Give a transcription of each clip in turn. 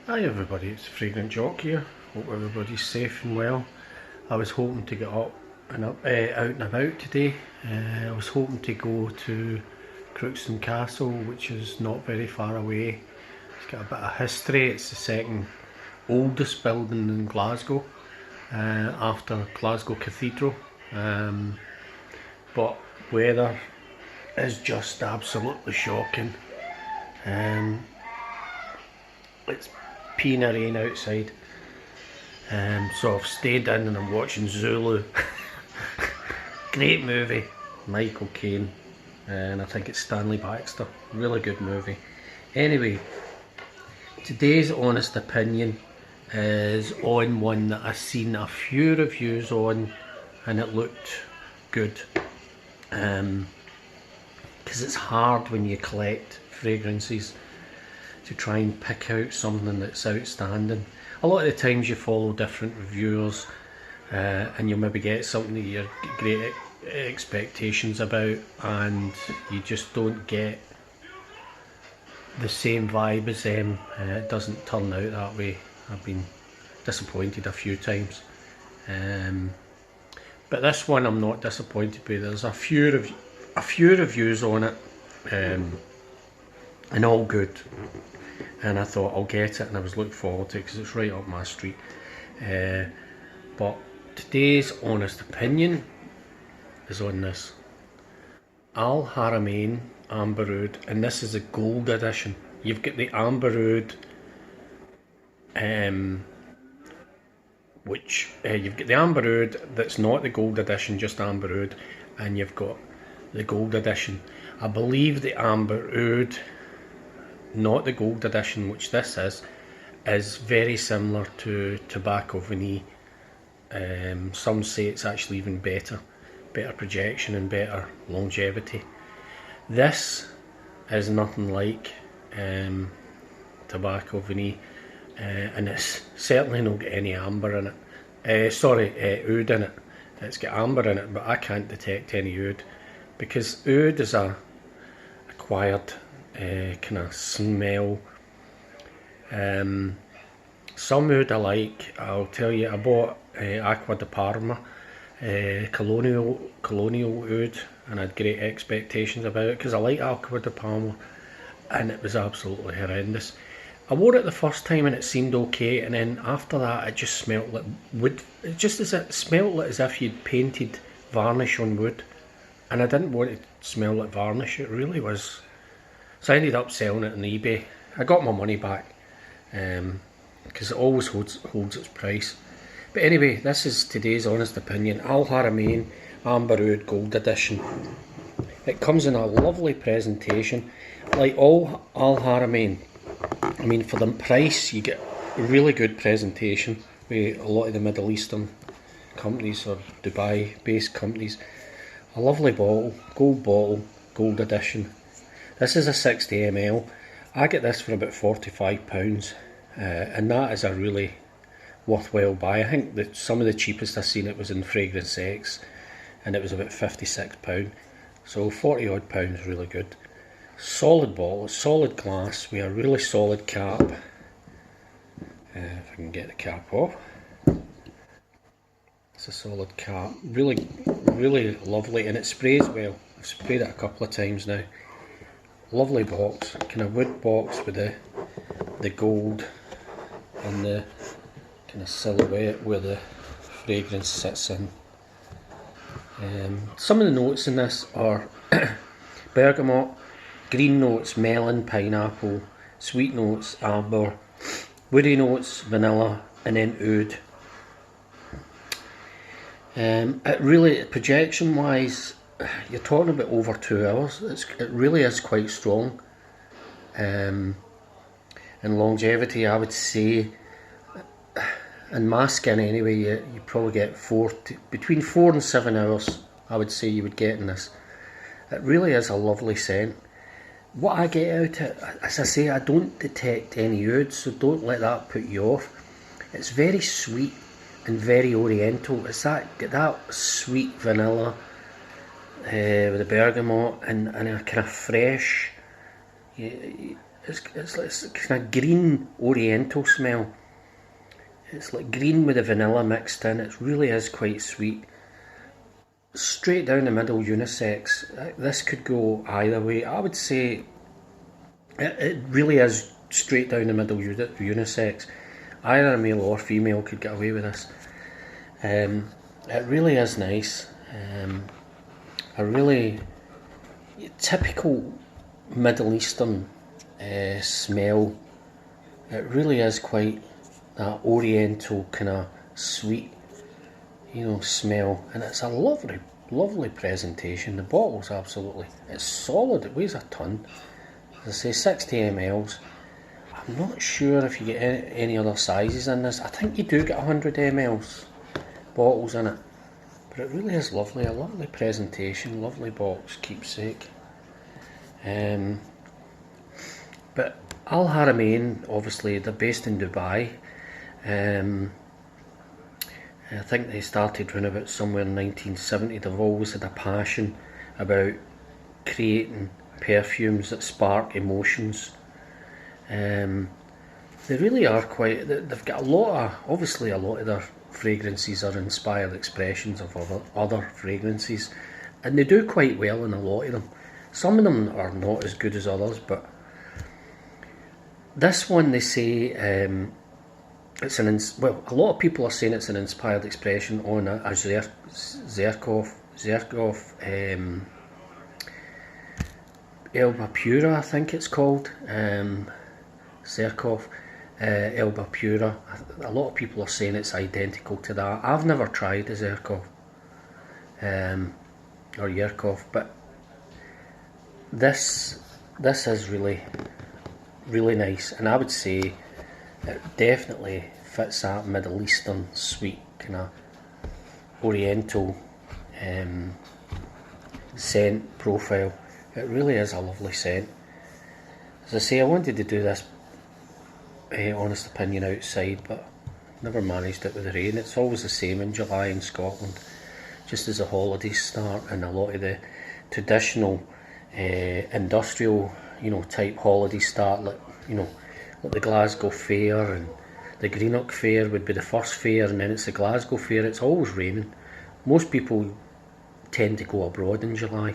Hi everybody, it's Fragrant Jock here. Hope everybody's safe and well. I was hoping to get out and about today. I was hoping to go to Crookston Castle, which is not very far away. It's got a bit of history. It's the second oldest building in Glasgow, after Glasgow Cathedral. But weather is just absolutely shocking. It's peeing a rain outside, so I've stayed in and I'm watching Zulu. Great movie, Michael Caine, and I think it's Stanley Baxter. Really good movie. Anyway, today's honest opinion is on one that I've seen a few reviews on and it looked good, because it's hard when you collect fragrances to try and pick out something that's outstanding. A lot of the times you follow different reviewers, and you'll maybe get something that you've got great expectations about and you just don't get the same vibe as them. It doesn't turn out that way. I've been disappointed a few times, but this one I'm not disappointed with. There's a few reviews on it, and all good, and I thought I'll get it, and I was looking forward to it because it's right up my street. But today's honest opinion is on this Alharamain Amber, and this is a gold edition. You've got the Amber Oud, which you've got the Amber Oud that's not the gold edition, just Amber Oud, and you've got the gold edition. I believe the Amber Oud, not the gold edition, which this is very similar to Tobacco Vanille. Some say it's actually even better projection and better longevity. This is nothing like Tobacco Vanille, and it's certainly not got any amber in it. Oud in it. It's got amber in it, but I can't detect any oud, because oud is a acquired kind of smell. Some oud I like. I'll tell you, I bought Acqua di Parma colonial oud, and I had great expectations about it because I like Acqua di Parma, and it was absolutely horrendous. I wore it the first time and it seemed okay, and then after that it just smelt like wood. It smelt like as if you'd painted varnish on wood, and I didn't want it to smell like varnish. It really was. So I ended up selling it on eBay. I got my money back, because it always holds its price. But anyway, this is today's honest opinion. Alharamain Amber Oud Gold Edition. It comes in a lovely presentation, like all Alharamain. I mean, for the price you get a really good presentation with a lot of the Middle Eastern companies or Dubai based companies. A lovely bottle, gold edition. This is a 60 ml. I get this for about £45, and that is a really worthwhile buy. I think that some of the cheapest I've seen it was in Fragrance X, and it was about £56. So £40 odd is really good. Solid bottle, solid glass with a really solid cap. If I can get the cap off. It's a solid cap. Really, really lovely, and it sprays well. I've sprayed it a couple of times now. Lovely box, kind of wood box with the gold and the kind of silhouette where the fragrance sits in. Some of the notes in this are bergamot, green notes, melon, pineapple, sweet notes, amber, woody notes, vanilla, and then oud. It really, projection wise, you're talking about over 2 hours. It really is quite strong. And longevity, I would say, in my skin anyway, you probably get between 4 and 7 hours, I would say you would get in this. It really is a lovely scent. What I get out of it, as I say, I don't detect any oud, so don't let that put you off. It's very sweet and very oriental. It's that sweet vanilla with the bergamot and a kind of fresh, it's kind of green oriental smell. It's like green with the vanilla mixed in. It really is quite sweet. Straight down the middle, unisex. This could go either way. I would say it really is straight down the middle unisex. Either a male or female could get away with this. It really is nice. A really typical Middle Eastern smell. It really is quite that oriental kind of sweet, smell, and it's a lovely presentation. The bottle's it's solid. It weighs a ton. As I say, 60 mls. I'm not sure if you get any other sizes in this. I think you do get 100 mls bottles in it, but it really is lovely. A lovely presentation, lovely box, keepsake. But Alharamain, obviously, they're based in Dubai. I think they started around about somewhere in 1970. They've always had a passion about creating perfumes that spark emotions. They really are quite. They've got obviously a lot of their fragrances are inspired expressions of other fragrances, and they do quite well in a lot of them. Some of them are not as good as others, but this one, they say it's a lot of people are saying it's an inspired expression on a Zerkov Elba Pura, I think it's called. Zerkov Elba Pura. A lot of people are saying it's identical to that. I've never tried a Zerkov or Yerkov, but this is really nice, and I would say it definitely fits that Middle Eastern sweet kind of oriental scent profile. It really is a lovely scent. As I say, I wanted to do this honest opinion outside, but never managed it with the rain. It's always the same in July in Scotland, just as the holidays start, and a lot of the traditional industrial type holidays start, like the Glasgow Fair, and the Greenock Fair would be the first fair, and then it's the Glasgow Fair. It's always raining. Most people tend to go abroad in July,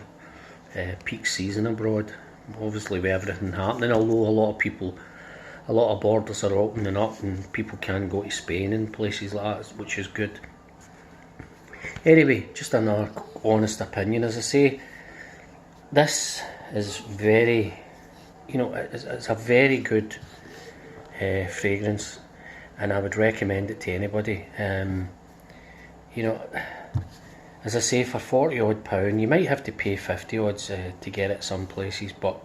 peak season abroad, obviously with everything happening, although a lot of borders are opening up and people can go to Spain and places like that, which is good. Anyway, just another honest opinion. As I say, this is very, it's a very good fragrance, and I would recommend it to anybody. As I say, for £40 you might have to pay 50 odds to get it some places, but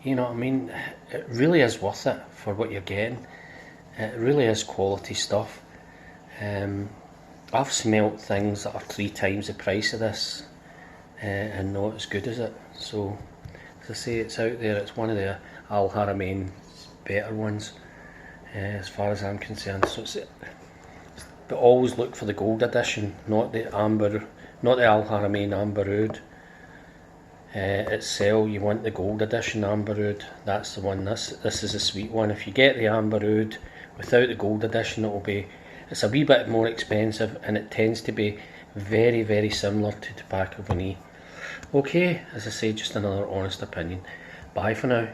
it really is worth it for what you're getting. It really is quality stuff. I've smelt things that are 3 times the price of this and not as good as it. So, as I say, it's out there. It's one of the Alharamain better ones, as far as I'm concerned. So but always look for the gold edition, not the Alharamain Amber Oud itself. You want the gold edition Amber Oud. That's the one. This is a sweet one. If you get the Amber Oud without the gold edition, it's a wee bit more expensive, and it tends to be very, very similar to Tobacco Vanille. Okay, as I say, just another honest opinion. Bye for now.